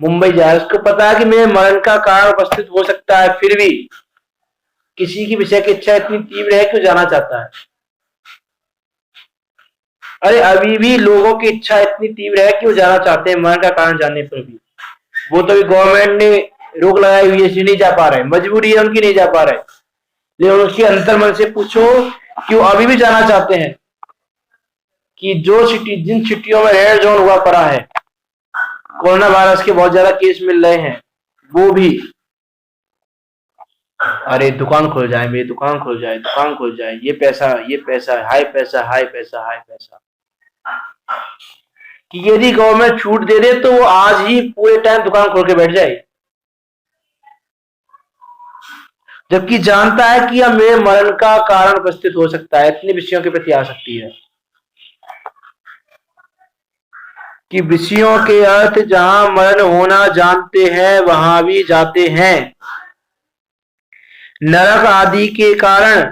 A: मुंबई जाए, उसको पता है कि मेरे मरण का कारण उपस्थित हो सकता है, फिर भी किसी की विषय की इच्छा इतनी तीव्र है कि जाना चाहता है। अरे अभी भी लोगों की इच्छा इतनी तीव्र है कि वो जाना चाहते हैं, मरण का कारण जानने पर भी। वो तो गवर्नमेंट ने रोक लगाई हुई है, इसलिए नहीं जा पा रहे, मजबूरी है उनकी, नहीं जा पा रहे, लेकिन उसके अंतर मन से पूछो कि वो अभी भी जाना चाहते हैं, कि जो सिटी, जिन सिटियों में रेड जोन हुआ पड़ा है, कोरोना वायरस के बहुत ज्यादा केस मिल रहे हैं, वो भी अरे दुकान खुल जाए, मेरी दुकान खुल जाए, दुकान खुल जाए, ये पैसा, ये पैसा, हाई पैसा, हाई पैसा, हाई पैसा, कि यदि गवर्नमेंट छूट दे दे तो वो आज ही पूरे टाइम दुकान खोल के बैठ जाए, जबकि जानता है कि यह मेरे मरण का कारण उपस्थित हो सकता है। इतने विषयों के प्रति आ सकती है कि विषयों के अर्थ जहां मरण होना जानते हैं वहां भी जाते हैं। नरक आदि के कारण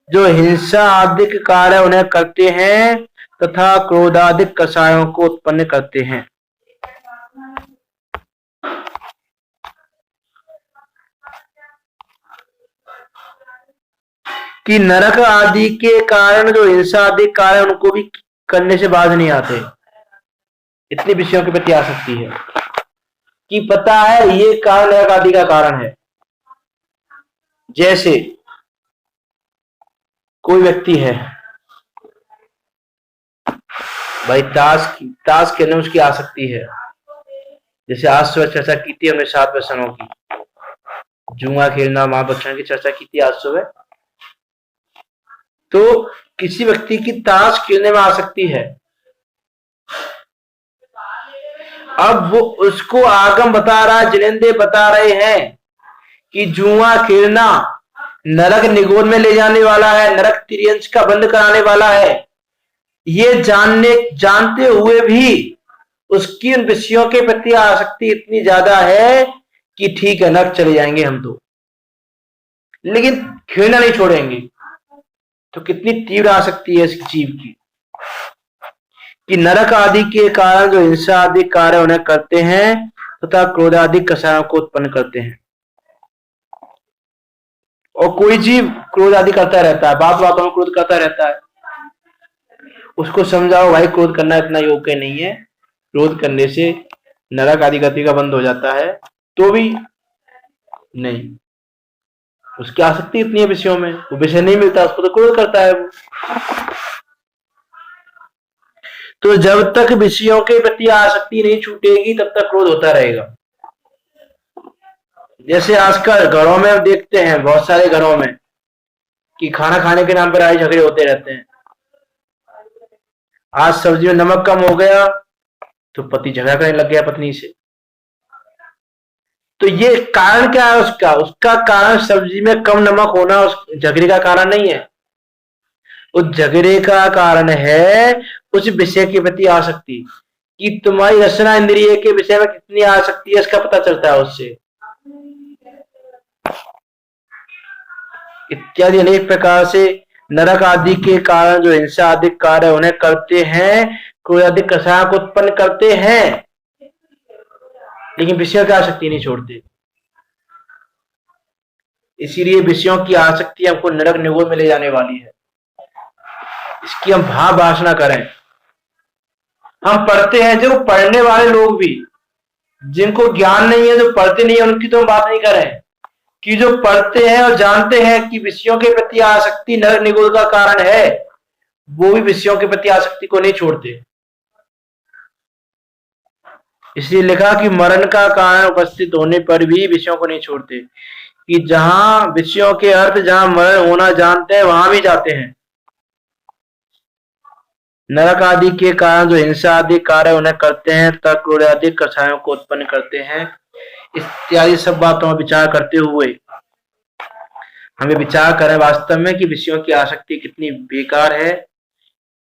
A: जो हिंसा आदि कार्य उन्हें करते हैं तथा क्रोधादिक कषायों को उत्पन्न करते हैं। कि नरक आदि के कारण जो हिंसा आदि कार्य उनको भी करने से बाज नहीं आते। इतने विषयों के प्रति आ सकती है कि पता है ये कारण नरक आदि का कारण है। जैसे कोई व्यक्ति है भाई, ताश खेलने में उसकी आसक्ति है, जैसे आज सुबह चर्चा की थी हमने 7 व्यसनों की, जुआ खेलना, मां बच्चों की चर्चा की थी आज सुबह। तो किसी व्यक्ति की ताश खेलने में आसक्ति है, अब वो उसको आगम बता रहा है, जिनेंद्र बता रहे हैं कि जुआ खेलना नरक निगोद में ले जाने वाला है, नरक त्रियंश का बंद कराने वाला है। ये जानते हुए भी उसकी उन विषयों के प्रति आसक्ति इतनी ज्यादा है कि ठीक है नरक चले जाएंगे हम तो, लेकिन खेलना नहीं छोड़ेंगे। तो कितनी तीव्र आसक्ति है इस जीव की, कि नरक आदि के कारण जो हिंसा आदि कार्य उन्हें करते हैं तथा क्रोधादि कषायों को उत्पन्न करते हैं। और कोई जीव क्रोध आदि करता रहता है, बात बातों में क्रोध करता रहता है, उसको समझाओ भाई क्रोध करना इतना योग्य नहीं है, क्रोध करने से नरक आदि गति का बंद हो जाता है, तो भी नहीं, उसकी आसक्ति इतनी है विषयों में, वो विषय नहीं मिलता उसको तो क्रोध करता है वो। तो जब तक विषयों के प्रति आसक्ति नहीं छूटेगी तब तक क्रोध होता रहेगा। जैसे आजकल घरों में देखते हैं, बहुत सारे घरों में, कि खाना खाने के नाम पर लड़ाई झगड़े होते रहते हैं। आज सब्जी में नमक कम हो गया तो पति झगड़ा करने लग गया पत्नी से। तो ये कारण क्या है उसका कारण सब्जी में कम नमक होना उस झगड़े का कारण नहीं है, उस झगड़े का कारण है उस विषय के प्रति आसक्ति, कि तुम्हारी रचना इंद्रिय के विषय में कितनी आसक्ति है इसका पता चलता है उससे। इत्यादि अनेक प्रकार से नरक आदि के कारण जो हिंसा आदि कार्य उन्हें करते हैं, कोई अधिक कषाय को उत्पन्न करते हैं, लेकिन विषयों की आसक्ति नहीं छोड़ते। इसीलिए विषयों की आसक्ति हमको नरक निगोद में ले जाने वाली है, इसकी हम भाव भाषा करें। हम पढ़ते हैं, जो पढ़ने वाले लोग भी, जिनको ज्ञान नहीं है, जो पढ़ते नहीं है, उनकी तो हम बात नहीं करें, कि जो पढ़ते हैं और जानते हैं कि विषयों के प्रति आसक्ति नरक निगोद का कारण है, वो भी विषयों के प्रति आसक्ति को नहीं छोड़ते। इसलिए लिखा कि मरण का कारण उपस्थित होने पर भी विषयों को नहीं छोड़ते, कि जहां विषयों के अर्थ जहां मरण होना जानते हैं वहां भी जाते हैं। नरक आदि के कारण जो हिंसा आदि कार्य उन्हें करते हैं तथा क्रोध आदि कषायों को उत्पन्न करते हैं। इत्यादि सब बातों पर विचार करते हुए हमें विचार करें वास्तव में कि विषयों की आसक्ति कितनी बेकार है।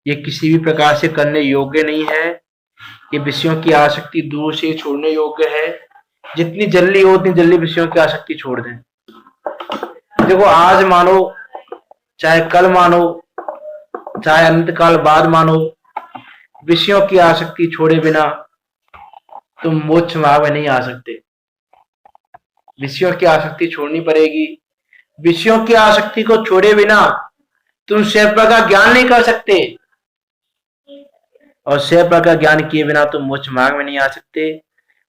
A: ये किसी भी प्रकार से करने योग्य नहीं है। ये विषयों की आसक्ति दूर से छोड़ने योग्य है। जितनी जल्दी हो उतनी जल्दी विषयों की आसक्ति छोड़ दें। देखो, आज मानो चाहे कल मानो चाहे अनंत काल बाद मानो, विषयों की आसक्ति छोड़े बिना तुम मोक्ष मार्ग में नहीं आ सकते। विषयों की आसक्ति छोड़नी पड़ेगी। विषयों की आसक्ति को छोड़े बिना तुम स्वयं का ज्ञान नहीं कर सकते, और स्वयं का ज्ञान किए बिना तुम मोक्ष मार्ग में नहीं आ सकते।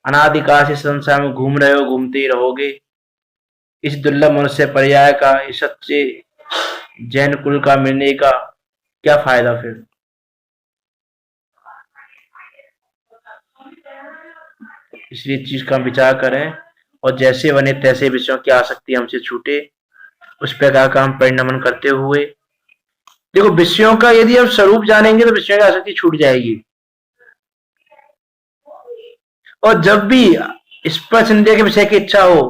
A: अनादिकाल से संसार में घूम रहे हो, घूमते ही रहोगे। इस दुर्लभ मनुष्य पर्याय का, इस सच्चे जैन कुल का मिलने का क्या फायदा फिर। इसलिए चीज का विचार करें और जैसे बने तैसे विषयों की आसक्ति हमसे छूटे, उस प्रकार का हम परिणमन करते हुए। देखो, विषयों का यदि हम स्वरूप जानेंगे तो विषयों की आसक्ति छूट जाएगी। और जब भी स्पर्श इंद्रिय के विषय की इच्छा हो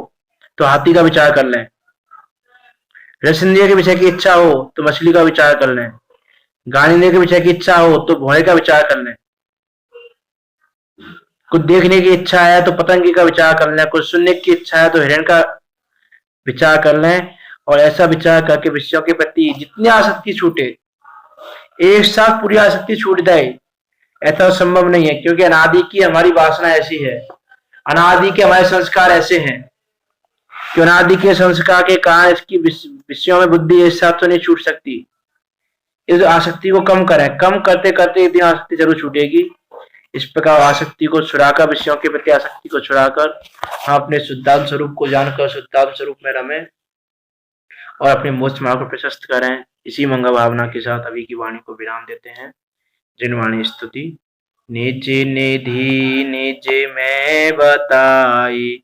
A: तो हाथी का विचार कर लें, रस इंद्रिय के विषय की इच्छा हो तो मछली का विचार कर लें, ज्ञान इंद्रिय के विषय की इच्छा हो तो घोड़े का विचार कर लें, कुछ देखने की इच्छा है तो पतंगी का विचार कर लें, कुछ सुनने की इच्छा है तो हिरण का विचार कर लें। और ऐसा विचार करके विषयों के प्रति जितनी आसक्ति छूटे, एक साथ पूरी आसक्ति छूट जाए, ऐसा संभव नहीं है। क्योंकि अनादि की हमारी वासना ऐसी है, अनादि के हमारे संस्कार ऐसे हैं कि अनादि के संस्कार के कारण इसकी विषयों में बुद्धि एक साथ तो नहीं छूट सकती। इस आसक्ति को कम करें, कम करते करते इतनी आसक्ति जरूर छूटेगी। इस प्रकार आसक्ति को छुड़ाकर, विषयों के प्रति आसक्ति को छुड़ाकर हम अपने शुद्धात्म स्वरूप को जानकर शुद्धात्म स्वरूप में रमें और अपने मोक्ष मार्ग को प्रशस्त करें। इसी मंगल भावना के साथ अभी की वाणी को विराम देते हैं। जिन वाणी स्तुति। निज निधि निज में बताई,